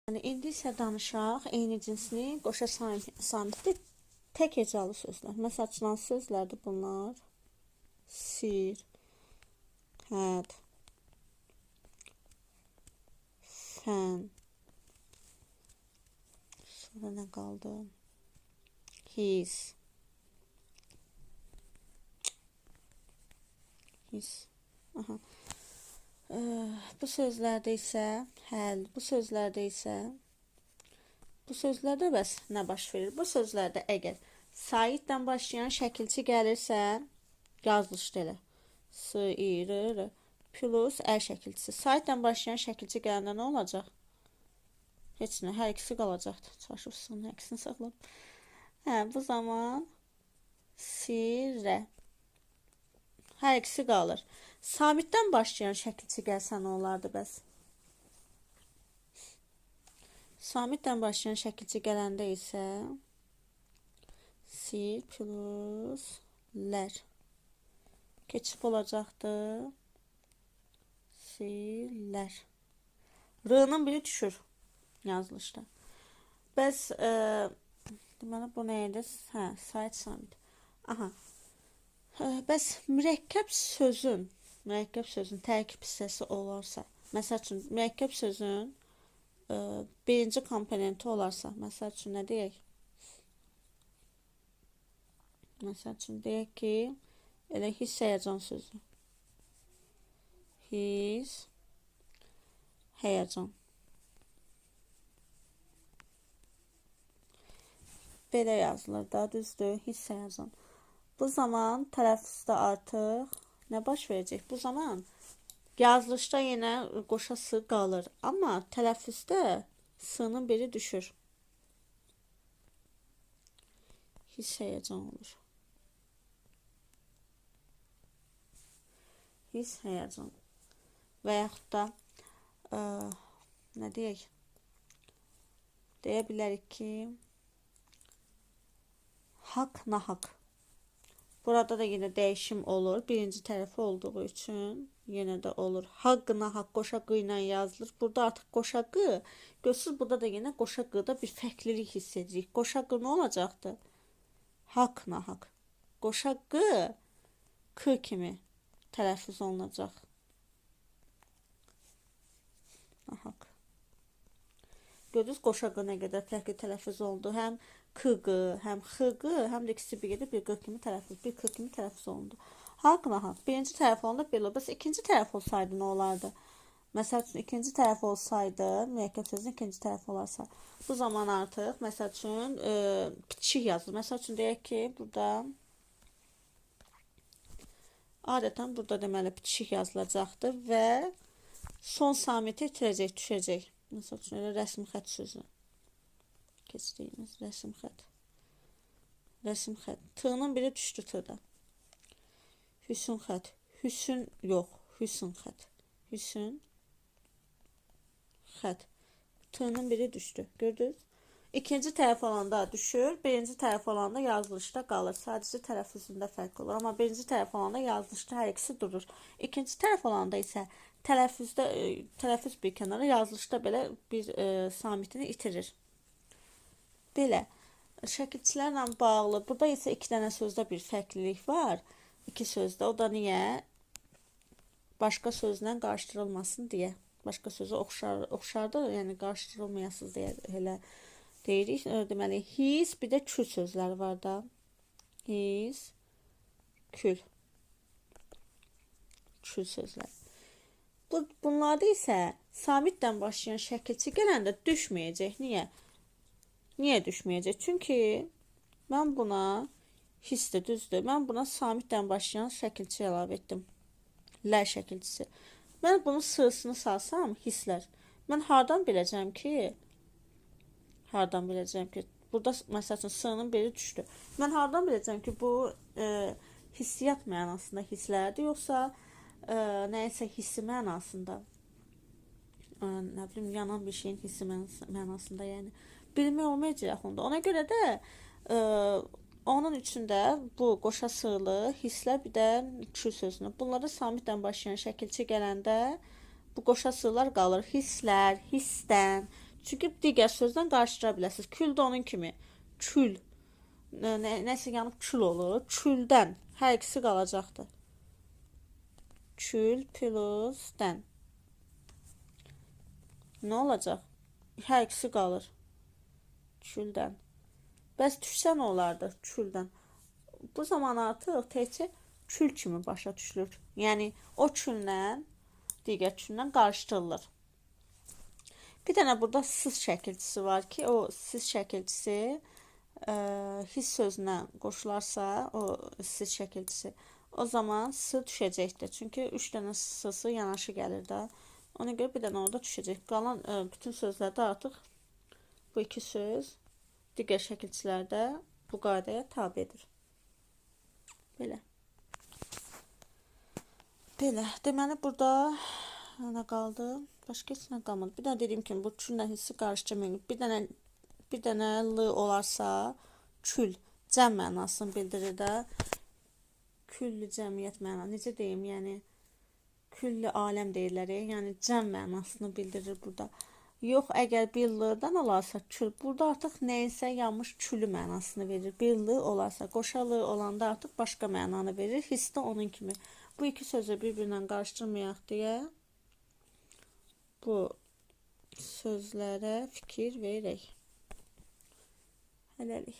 Yəni indi isə danışaq eyni cinsli qoşa samitli tək hecalı sözlər. Məsəl üçün hansı sözlərdir bunlar? Sir, həd, fən. Sonra nə qaldı? His. His. Aha. Bu sözlərdə isə həl, bu sözlərdə bəs nə baş verir? Bu sözlərdə əgər saitdən başlayan şəkilçi gəlirsə, yazılışda elə. S, I, R plus ə şəkilçisi. Saitdən başlayan şəkilçi gələndə nə olacaq? Heç nə, hər ikisi qalacaqdır. Çarşıfsın, hər ikisini saxlam. Bu zaman sirrə. Hər ikisi qalır. Samitdən başlayan şəkilçi gəlsə nə olardı bəs? Samitdən başlayan şəkilçi gələndə isə sir plus lər keçib olacaqdı. Sirlər. R-nın biri düşür yazılışda. Bəs deməli bu nə idi? Sait samit. Aha. Bəs mürəkkəb sözün tərkib hissəsi olarsa, məsəl üçün mürəkkəb sözün birinci komponenti olarsa, məsəl üçün nə deyək? Məsəl üçün deyək ki, elə hiss həyəcan sözü. Hiss həyəcan. Belə yazılır da, düzdür, hiss həyəcan. Bu zaman tələffüzdə artıq nə baş verəcək? Bu zaman yazılışda yenə qoşa s qalır. Amma tələffüzdə s-nın biri düşür. Hiss həyəcan olur. Hiss həyəcan. Və yaxud da nə deyək? Deyə bilərik ki, haqq, nahaq. Burada da yine dəyişim olur. Birinci tərəfi olduğu üçün yenə də olur. Haqq, nahaq qoşa q ilə yazılır. Burada artıq qoşa q. Görsünüz, burada da yine qoşa q-da bir fərqlilik hiss edirik. Qoşa q nə olacaqdı? Haqq, nahaq. Qoşa q k kimi tələffüz olunacaq. Nahaq. Gördünüz, qoşa q nə qədər fərqli tələffüz oldu. Həm k-q, həm x-q, həm də ikisi bir gedib bir q kimi tələffüz, bir k kimi tələffüz olundu. Haqq, nahaq. Birinci tərəf olanda belə olur. Bəs ikinci tərəf olsaydı nə olardı? Məsəl üçün ikinci tərəf olsaydı, mürəkkəb sözün ikinci tərəf olarsa, bu zaman artıq məsəl üçün bitişik yazılır. Məsəl üçün deyək ki, burada adətən burada deməli bitişik yazılacaqdır və son samiti itirəcək, düşəcək. Məsəl üçün elə rəsm xətt sözü. Keçdiyimiz rəsm xətt. Rəsm xətt. T-nın biri düşdü T-da. Hüsn xətt. Hüsn yox. Hüsn xətt. Hüsn xətt. T-nın biri düşdü. Gördünüz? İkinci tərəf olanda düşür. Birinci tərəf olanda yazılışda qalır. Sadəcə tələffüzündə fərq olur. Amma birinci tərəf olanda yazılışda hər ikisi durur. İkinci tərəf olanda isə tələffüz bir kənara, yazılışda belə bir samitini itirir. Belə şəkilçilərlə bağlı. Burada isə iki dənə sözdə bir fərqlilik var. İki sözdə. O da niyə? Başqa sözlə qarışdırılmasın deyə. Başqa sözü oxşardır, yəni qarışdırılmayasınız deyə elə deyirik. Deməli, his, bir də kül sözləri var da. His, kül. Kül sözləri. Bunlarda isə samitdən başlayan şəkilçi gələndə düşməyəcək. Niyə? Niyə düşməyəcək? Çünki mən buna hissdir, düzdür. Mən buna samitdən başlayan şəkilçi əlavə etdim. Lər şəkilçisi. Mən bunun sığısını salsam, hisslər. Mən hardan biləcəm ki, burada məsəl üçün s-nın biri düşdü. Mən hardan biləcəm ki, bu hissiyat mənasında hisslərdir, yoxsa nəyəsə hissi mənasında, nə bilim, yanan bir şeyin hissi mənasında, yəni. Bilmək olmayacaq onda. Ona görə də onun içində bu qoşa sığlı hisslər, bir də kül sözünü. Bunlara samitdən başlayan şəkilçi gələndə bu qoşa sığlar qalır. Hisslər, hissdən, Çünki digər sözdən qarışdıra bilərsiniz. Kül də onun kimi. Kül. Nəsə yanıb kül olur. Küldən. Hər ikisi qalacaqdır. Kül plus dən. Nə olacaq? Hər ikisi qalır. Küldən. Bəs düşsə nə olardı? Küldən. Bu zaman artıq təkcə kül kimi başa düşülür. Yəni o küllə digər küllə qarışdırılır. Bir dənə burada siz şəkilçisi var ki, o siz şəkilçisi his sözünə qoşularsa, o siz şəkilçisi, o zaman s düşəcəkdir. Çünki 3 dənə s-sı yanaşı gəlir də. Ona görə bir dənə orada düşəcək. Qalan bütün sözlərdə artıq bu iki söz digər şəkilçilərdə bu qaydaya tabedir. Belə. Belə. Deməli burada nə qaldı? Başqa heç nə qalmadı. Bir dənə dediyim kimi bu küllə hissi qarışdırmayın. Bir dənə l olarsa kül cəm mənasını bildirir də. Küllü cəmiyyət mənası. Necə deyim? Yəni küllü aləm deyirlər. Yəni cəm mənasını bildirir burada. Yox, əgər bir l-dan olarsa kül, burada artıq nəyinsə yanmış külü mənasını verir. Bir l olarsa, qoşalı olanda artıq başqa mənanı verir. Hiss də onun kimi. Bu iki sözü bir-birinə qarışdırmayaq deyə bu sözlərə fikir verək. Hələlik.